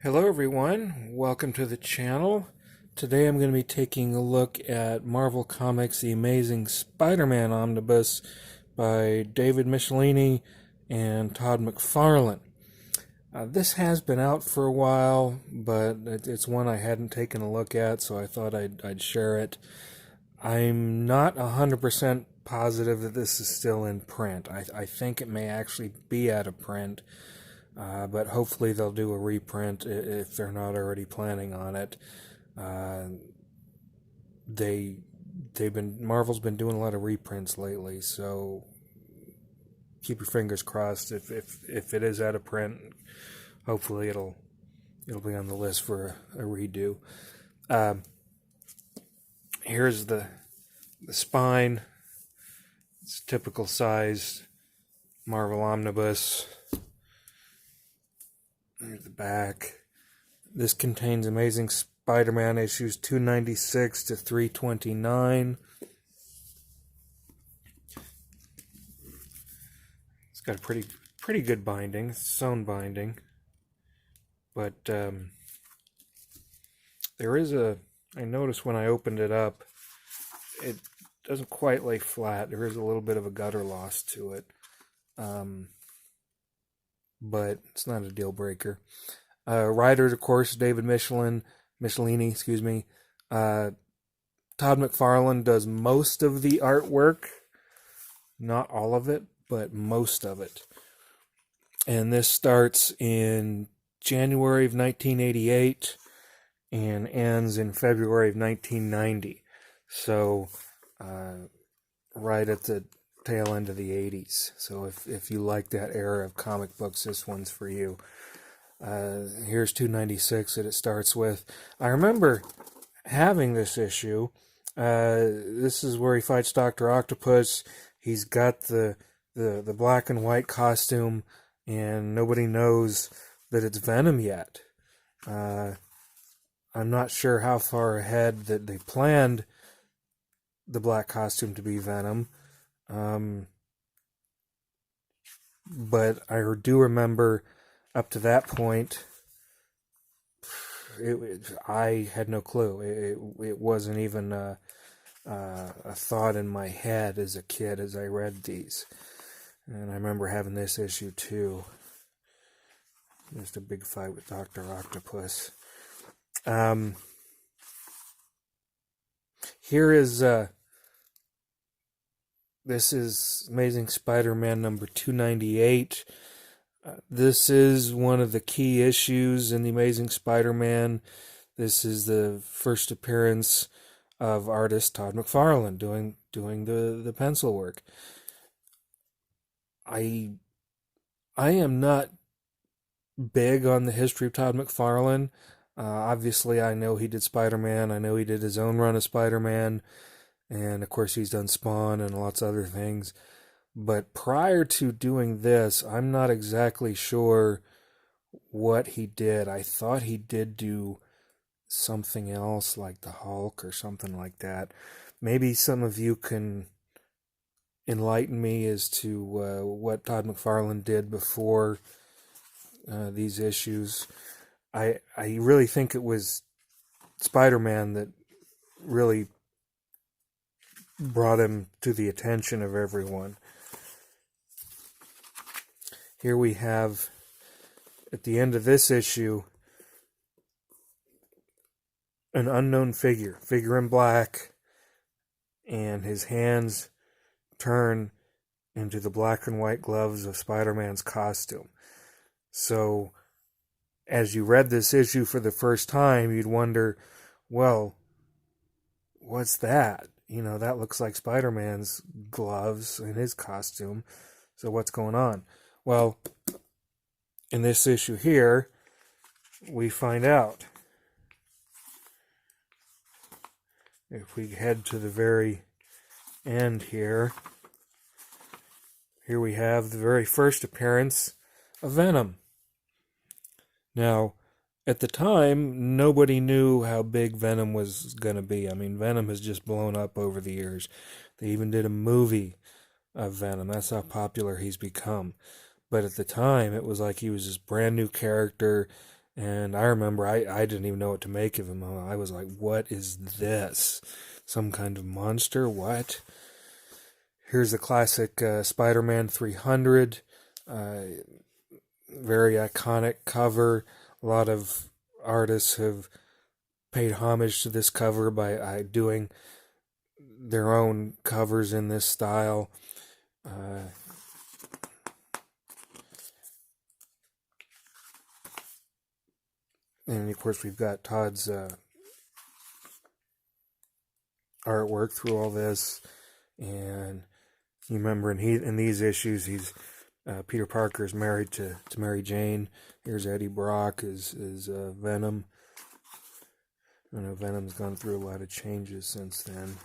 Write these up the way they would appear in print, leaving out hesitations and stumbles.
Hello everyone, welcome to the channel. Today I'm going to be taking a look at Marvel Comics' The Amazing Spider-Man Omnibus by David Micheline and Todd McFarlane. This has been out for a while, but it's one I hadn't taken a look at, so I thought I'd share it. I'm not 100% positive that this is still in print. I think it may actually be out of print. But hopefully they'll do a reprint if they're not already planning on it. Marvel's been doing a lot of reprints lately, so keep your fingers crossed. If it is out of print, hopefully it'll be on the list for a redo. Here's the spine. It's a typical size Marvel Omnibus. Here's the back. This contains Amazing Spider-Man issues 296 to 329. It's got a pretty good binding. It's sewn binding. But there is I noticed when I opened it up, it doesn't quite lay flat. There is a little bit of a gutter loss to it. But it's not a deal breaker. Writers, of course, David Micheline, excuse me. Todd McFarlane does most of the artwork. Not all of it, but most of it. And this starts in January of 1988 and ends in February of 1990. So, right at the tail end of the 80s. So if you like that era of comic books, this one's for you. Here's 296 that it starts with. I remember having this issue. This is where he fights Dr. Octopus. He's got the black and white costume, and nobody knows that it's Venom yet. I'm not sure how far ahead that they planned the black costume to be Venom. But I do remember up to that point, I had no clue. It wasn't even a thought in my head as a kid as I read these. And I remember having this issue too. Just a big fight with Dr. Octopus. Here is this is Amazing Spider-Man number 298. This is one of the key issues in the Amazing Spider-Man. This is the first appearance of artist Todd McFarlane doing the pencil work. I am not big on the history of Todd McFarlane. Obviously, I know he did Spider-Man. I know he did his own run of Spider-Man. And, of course, he's done Spawn and lots of other things. But prior to doing this, I'm not exactly sure what he did. I thought he did do something else, like the Hulk or something like that. Maybe some of you can enlighten me as to what Todd McFarlane did before these issues. I really think it was Spider-Man that really brought him to the attention of everyone. Here we have, at the end of this issue, an unknown figure in black, and his hands turn into the black and white gloves of Spider-Man's costume. So, as you read this issue for the first time, you'd wonder, well, what's that? You know, that looks like Spider-Man's gloves in his costume. So what's going on? Well, in this issue here, we find out. If we head to the very end here, here we have the very first appearance of Venom. Now, at the time, nobody knew how big Venom was going to be. I mean, Venom has just blown up over the years. They even did a movie of Venom. That's how popular he's become. But at the time, it was like he was this brand new character. And I remember I didn't even know what to make of him. I was like, what is this? Some kind of monster? What? Here's the classic Spider-Man 300. Very iconic cover. A lot of artists have paid homage to this cover by doing their own covers in this style. And of course we've got Todd's artwork through all this. And you remember in these issues, he's Peter Parker is married to Mary Jane. Here's Eddie Brock as Venom. I know Venom's gone through a lot of changes since then.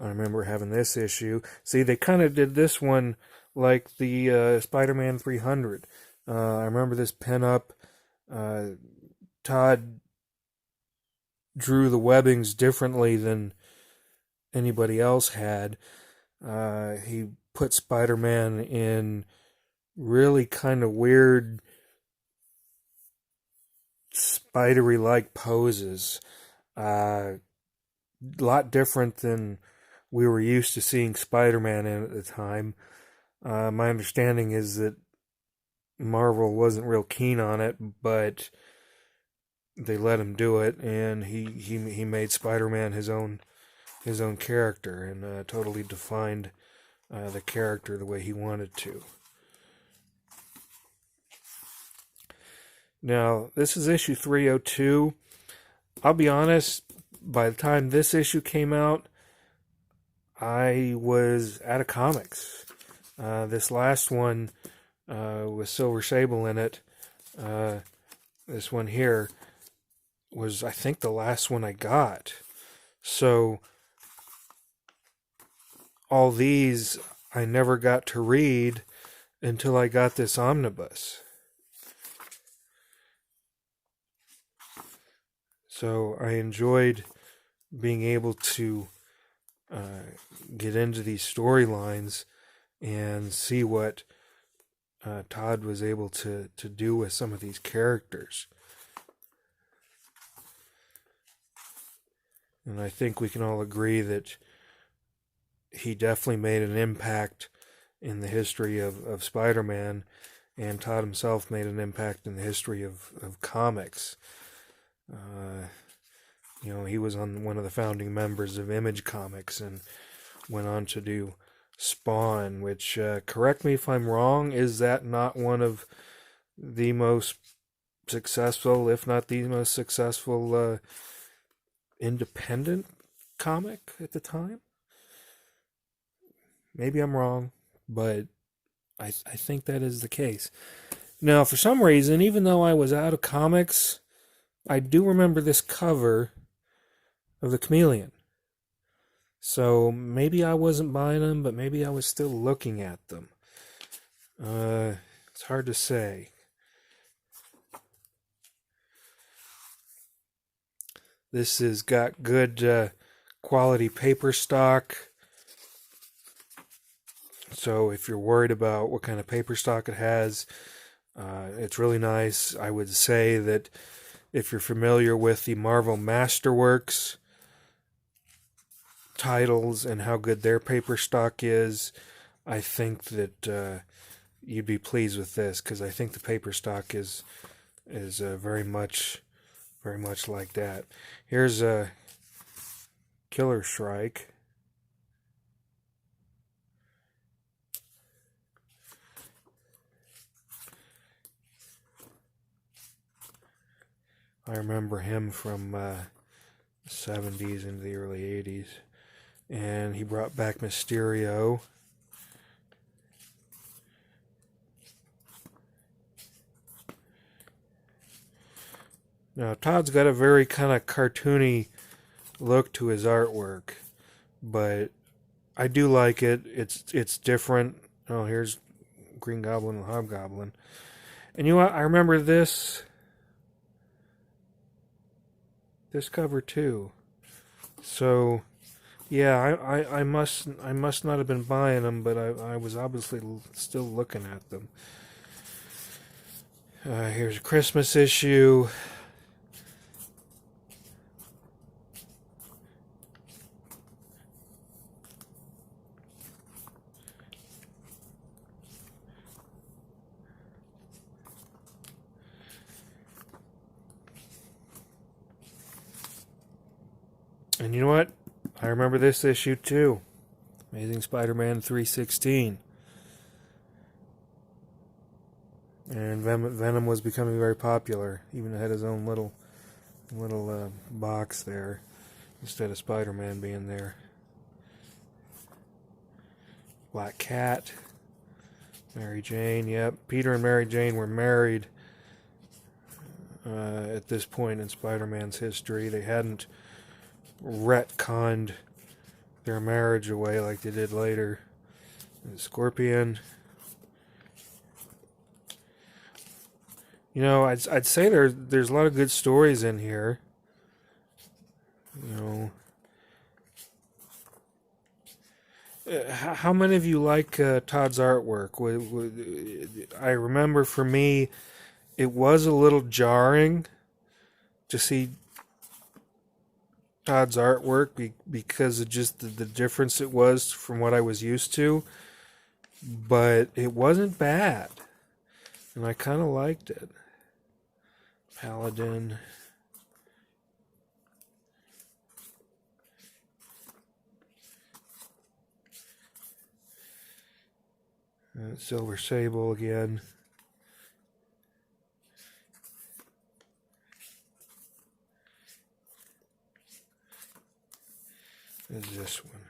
I remember having this issue. See, they kind of did this one like the Spider-Man 300. I remember this pinup. Todd drew the webbings differently than anybody else had. He put Spider-Man in really kind of weird, spidery-like poses. A lot different than we were used to seeing Spider-Man in at the time. My understanding is that Marvel wasn't real keen on it, but they let him do it, and he made Spider-Man his own character, and totally defined the character the way he wanted to. Now, this is issue 302. I'll be honest, by the time this issue came out, I was out of comics. This last one with Silver Sable in it, this one here, was, I think, the last one I got. So, all these I never got to read until I got this omnibus. So, I enjoyed being able to get into these storylines and see what Todd was able to do with some of these characters. And I think we can all agree that he definitely made an impact in the history of Spider-Man, and Todd himself made an impact in the history of comics. He was on one of the founding members of Image Comics and went on to do Spawn, which, correct me if I'm wrong, is that not one of the most successful, if not the most successful, independent comic at the time? Maybe I'm wrong, but I think that is the case. Now, for some reason, even though I was out of comics, I do remember this cover of the Chameleon. So maybe I wasn't buying them, but maybe I was still looking at them. It's hard to say. This has got good quality paper stock. So if you're worried about what kind of paper stock it has, it's really nice. I would say that if you're familiar with the Marvel Masterworks titles and how good their paper stock is, I think that you'd be pleased with this, because I think the paper stock is very much like that. Here's a Killer Shrike. I remember him from the 70s into the early 80s. And he brought back Mysterio. Now, Todd's got a very kind of cartoony look to his artwork, but I do like it. It's different. Oh, here's Green Goblin and Hobgoblin. And you know what? I remember this cover too. So Yeah, I must not have been buying them, but I was obviously still looking at them. Here's a Christmas issue. And you know what? I remember this issue too. Amazing Spider-Man 316. And Venom was becoming very popular. Even had his own little box there instead of Spider-Man being there. Black Cat. Mary Jane, yep. Peter and Mary Jane were married at this point in Spider-Man's history. They hadn't retconned their marriage away like they did later. And Scorpion. You know, I'd say there's a lot of good stories in here. You know, how many of you like Todd's artwork? I remember for me, it was a little jarring to see Todd's artwork because of just the difference it was from what I was used to. But it wasn't bad. And I kind of liked it. Paladin. Silver Sable again. Is this one?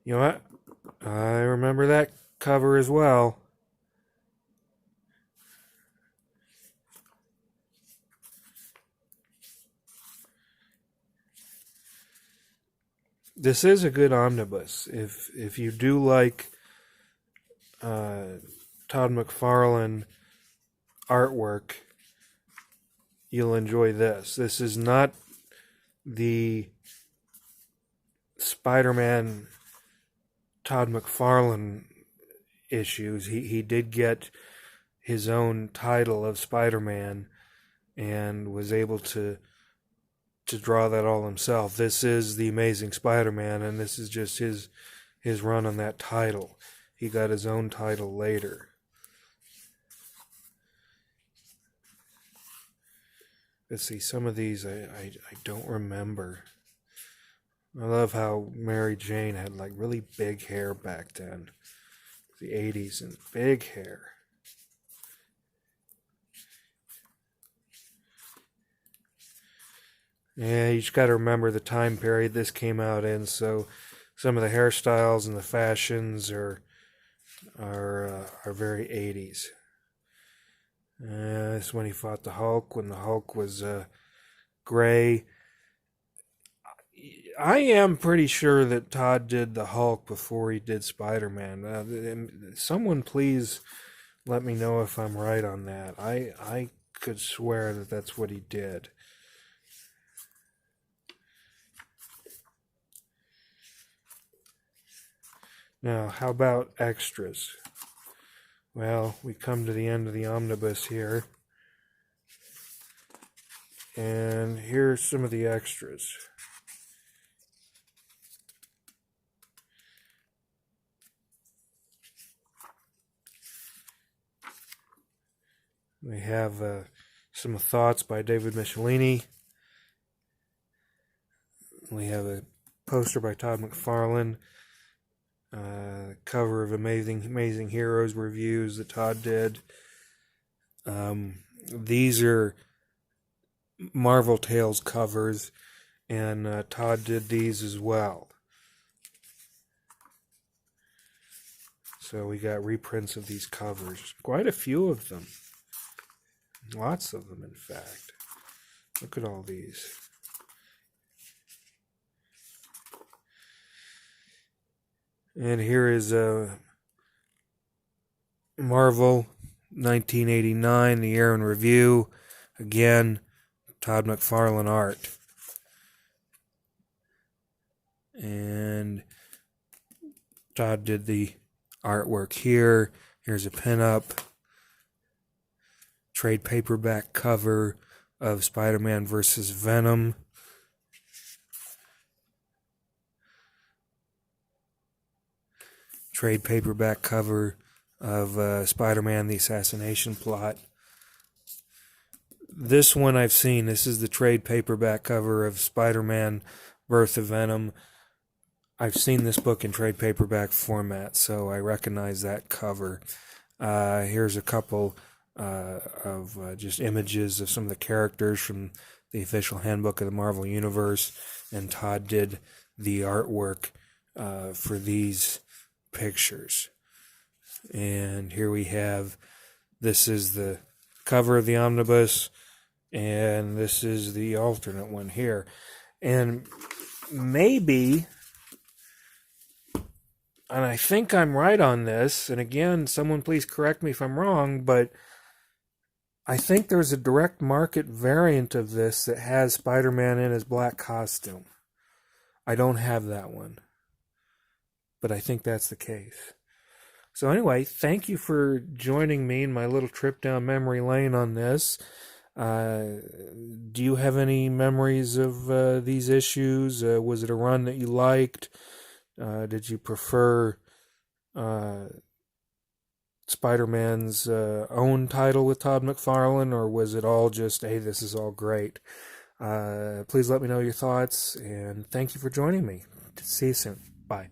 You know what? I remember that cover as well. This is a good omnibus. If you do like Todd McFarlane artwork, you'll enjoy this. This is not the Spider-Man Todd McFarlane issues. He did get his own title of Spider-Man and was able to draw that all himself. This is the Amazing Spider-Man, and this is just his run on that title. He got his own title later. Let's see, some of these I don't remember. I love how Mary Jane had like really big hair back then. The 80s, and big hair. Yeah, you just got to remember the time period this came out in. So some of the hairstyles and the fashions are very 80s. This is when he fought the Hulk, when the Hulk was gray. I am pretty sure that Todd did the Hulk before he did Spider-Man. Someone please let me know if I'm right on that. I could swear that that's what he did. Now, how about extras? Well, we come to the end of the omnibus here. And here's some of the extras. We have some thoughts by David Micheline. We have a poster by Todd McFarlane. Cover of Amazing Heroes reviews that Todd did. These are Marvel Tales covers, and Todd did these as well. So we got reprints of these covers. Quite a few of them. Lots of them, in fact. Look at all these. And here is Marvel 1989, the year in review. Again, Todd McFarlane art. And Todd did the artwork here. Here's a pinup. Trade paperback cover of Spider-Man versus Venom. Trade paperback cover of Spider-Man, the Assassination Plot. This one I've seen. This is the trade paperback cover of Spider-Man Birth of Venom. I've seen this book in trade paperback format, so I recognize that cover. Here's a couple of just images of some of the characters from the official handbook of the Marvel Universe, and Todd did the artwork for these pictures. And here we have, this is the cover of the Omnibus, and this is the alternate one here. And maybe, and I think I'm right on this, and again, someone please correct me if I'm wrong, but I think there's a direct market variant of this that has Spider-Man in his black costume. I don't have that one, but I think that's the case. So anyway, thank you for joining me in my little trip down memory lane on this. Do you have any memories of these issues? Was it a run that you liked? Did you prefer Spider-Man's own title with Todd McFarlane, or was it all just, hey, this is all great? Please let me know your thoughts, and thank you for joining me. See you soon. Bye.